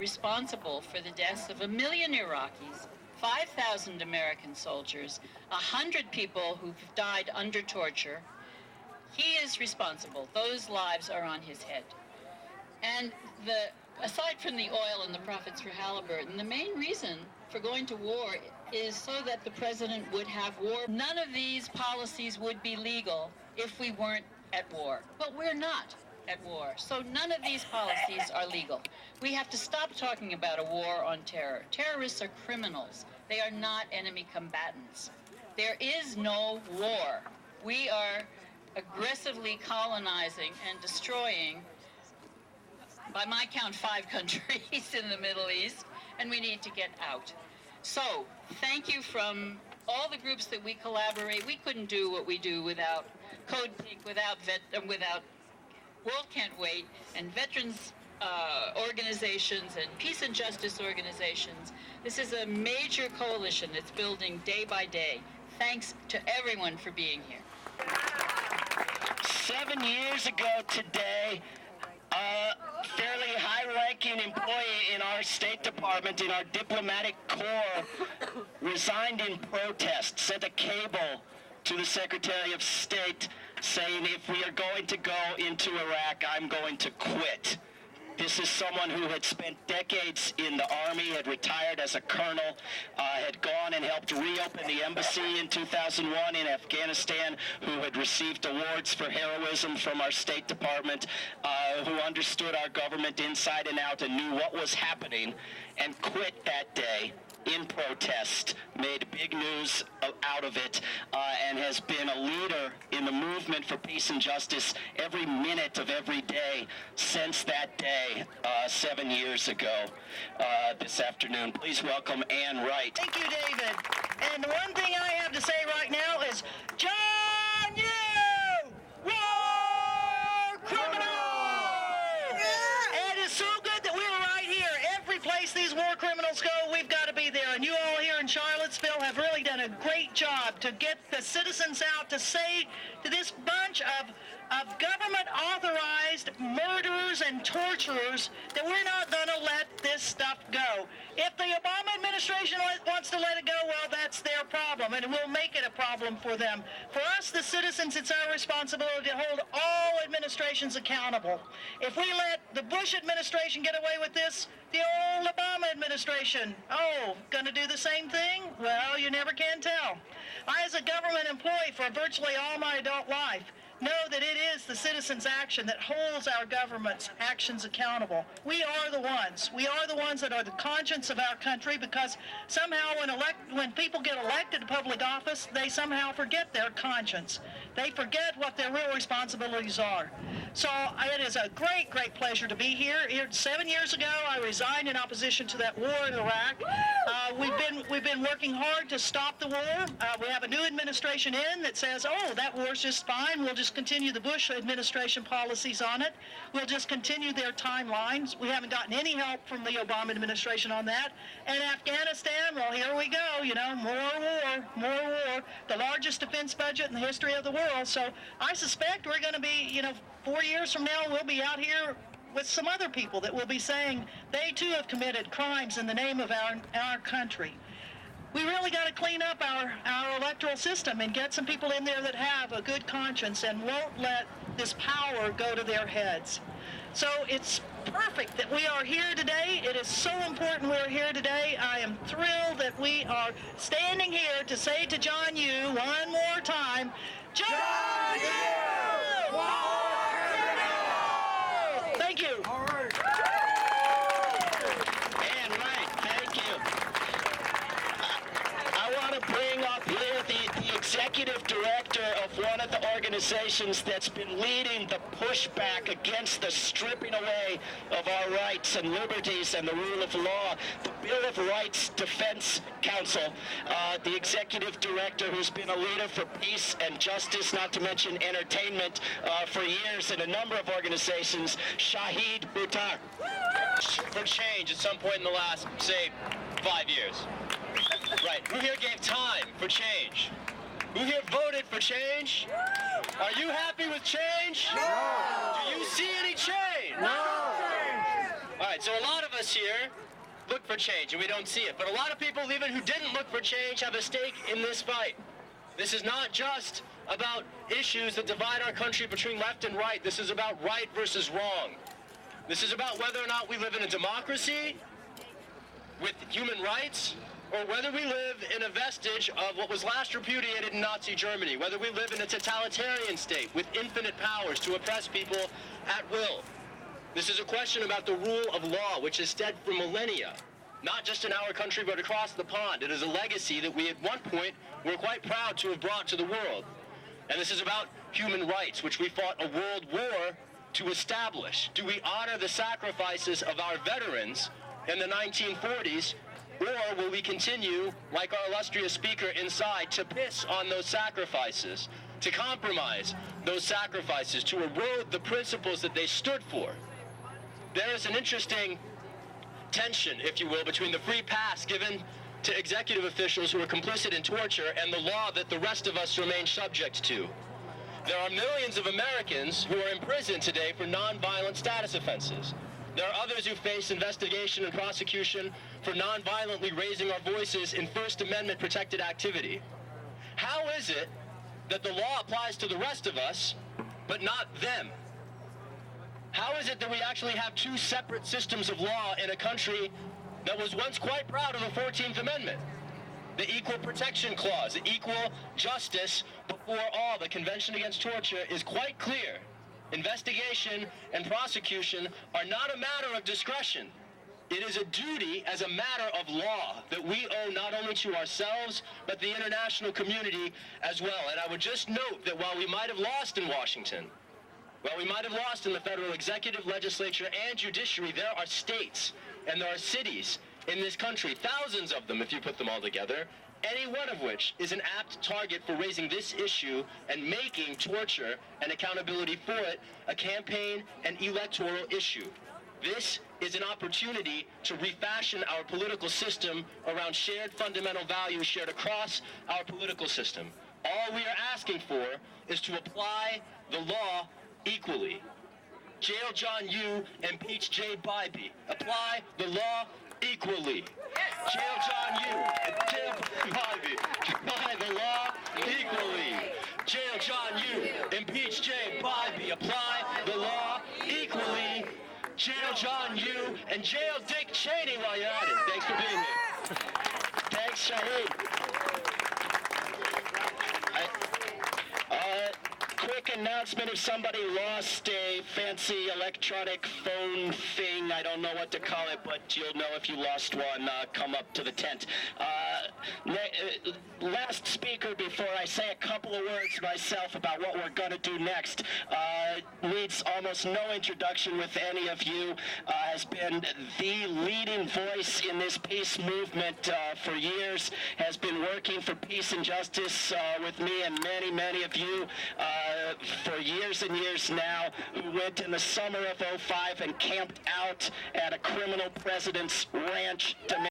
responsible for the deaths of 1 million Iraqis, 5,000 American soldiers, 100 people who've died under torture. He is responsible. Those lives are on his head. And aside from the oil and the profits for Halliburton, the main reason for going to war is so that the president would have war. None of these policies would be legal if we weren't at war. But we're not at war, so none of these policies are legal. We have to stop talking about a war on terror. Terrorists are criminals. They are not enemy combatants. There is no war. We are aggressively colonizing and destroying, by my count, 5 countries in the Middle East, and we need to get out. So, thank you from all the groups that we collaborate. We couldn't do what we do without Code Pink, without World Can't Wait, and veterans organizations and peace and justice organizations. This is a major coalition that's building day by day. Thanks to everyone for being here. 7 years ago today, a fairly high-ranking employee in our State Department, in our diplomatic corps, resigned in protest, sent a cable to the Secretary of State saying, if we are going to go into Iraq, I'm going to quit. This is someone who had spent decades in the Army, had retired as a colonel, had gone and helped reopen the embassy in 2001 in Afghanistan, who had received awards for heroism from our State Department, who understood our government inside and out and knew what was happening, and quit that day in protest, made big news out of it, and has been a leader in the movement for peace and justice every minute of every day since that day 7 years ago this afternoon. Please welcome Ann Wright. Thank you, David. And the one thing I have to say right now is, John Yoo! War criminal! Yeah. It is so good that we're right here. Every place these war criminals go, we've got to be there. And you all here in Charlottesville have really done a great job to get the citizens out to say to this bunch of government-authorized murderers and torturers that we're not going to let this stuff go. If the Obama administration wants to let it go, well, that's their problem, and we'll make it a problem for them. For us, the citizens, it's our responsibility to hold all administrations accountable. If we let the Bush administration get away with this, the old Obama administration, going to do the same thing? Well, you never can tell. I, as a government employee for virtually all my adult life, know that it is the citizens' action that holds our government's actions accountable. We are the ones. We are the ones that are the conscience of our country, because somehow when people get elected to public office, they somehow forget their conscience. They forget what their real responsibilities are. So it is a great, great pleasure to be here. 7 years ago, I resigned in opposition to that war in Iraq. We've been working hard to stop the war. We have a new administration in that says, that war's just fine. We'll just continue the Bush administration policies on it. We'll just continue their timelines. We haven't gotten any help from the Obama administration on that. And Afghanistan, well, here we go, more war, the largest defense budget in the history of the world. So I suspect we're going to be, 4 years from now, we'll be out here with some other people that will be saying they too have committed crimes in the name of our country. We really got to clean up our electoral system and get some people in there that have a good conscience and won't let this power go to their heads. So it's perfect that we are here today. It is so important we're here today. I am thrilled that we are standing here to say to John Yoo one more time, John Yoo! War criminal! Thank you. All right. Ann Wright, thank you. I want to bring up here the executive director of one of the organizations that's been leading the pushback against the stripping away of our rights and liberties and the rule of law, the Bill of Rights Defense Council, the executive director who's been a leader for peace and justice, not to mention entertainment, for years in a number of organizations, Shahid Buttar. For change at some point in the last, say, 5 years. Right. Who here gave time for change? Who here voted for change? Are you happy with change? No. Do you see any change? No. All right, so a lot of us here look for change and we don't see it. But a lot of people, even who didn't look for change, have a stake in this fight. This is not just about issues that divide our country between left and right. This is about right versus wrong. This is about whether or not we live in a democracy with human rights, or whether we live in a vestige of what was last repudiated in Nazi Germany, whether we live in a totalitarian state with infinite powers to oppress people at will. This is a question about the rule of law, which has stood for millennia, not just in our country, but across the pond. It is a legacy that we at one point were quite proud to have brought to the world. And this is about human rights, which we fought a world war to establish. Do we honor the sacrifices of our veterans in the 1940s, or will we continue, like our illustrious speaker inside, to piss on those sacrifices, to compromise those sacrifices, to erode the principles that they stood for? There is an interesting tension, if you will, between the free pass given to executive officials who are complicit in torture and the law that the rest of us remain subject to. There are millions of Americans who are in prison today for nonviolent status offenses. There are others who face investigation and prosecution for nonviolently raising our voices in First Amendment protected activity. How is it that the law applies to the rest of us, but not them? How is it that we actually have two separate systems of law in a country that was once quite proud of the 14th Amendment? The Equal Protection Clause, the equal justice before all, the Convention Against Torture is quite clear. Investigation and prosecution are not a matter of discretion. It is a duty as a matter of law that we owe not only to ourselves, but the international community as well. And I would just note that while we might have lost in Washington, while we might have lost in the federal executive, legislature, and judiciary, there are states and there are cities in this country, thousands of them if you put them all together, any one of which is an apt target for raising this issue and making torture and accountability for it a campaign and electoral issue. This is an opportunity to refashion our political system around shared fundamental values shared across our political system. All we are asking for is to apply the law equally. Jail John Yoo, impeach Jay Bybee. Apply the law equally. Jail John Yoo and Jail Bybee. Apply the law equally. Jail John Yoo, impeach Jay Bybee. Apply the law equally. Jail John Yoo and jail Dick Cheney while you're at it. Thanks for being here. Thanks, Shahid. Quick announcement, if somebody lost a fancy electronic phone thing, I don't know what to call it, but you'll know if you lost one, come up to the tent. Last speaker, before I say a couple of words myself about what we're going to do next, needs almost no introduction with any of you, has been the leading voice in this peace movement for years, has been working for peace and justice with me and many, many of you for years and years now, who went in the summer of '05 and camped out at a criminal president's ranch demanding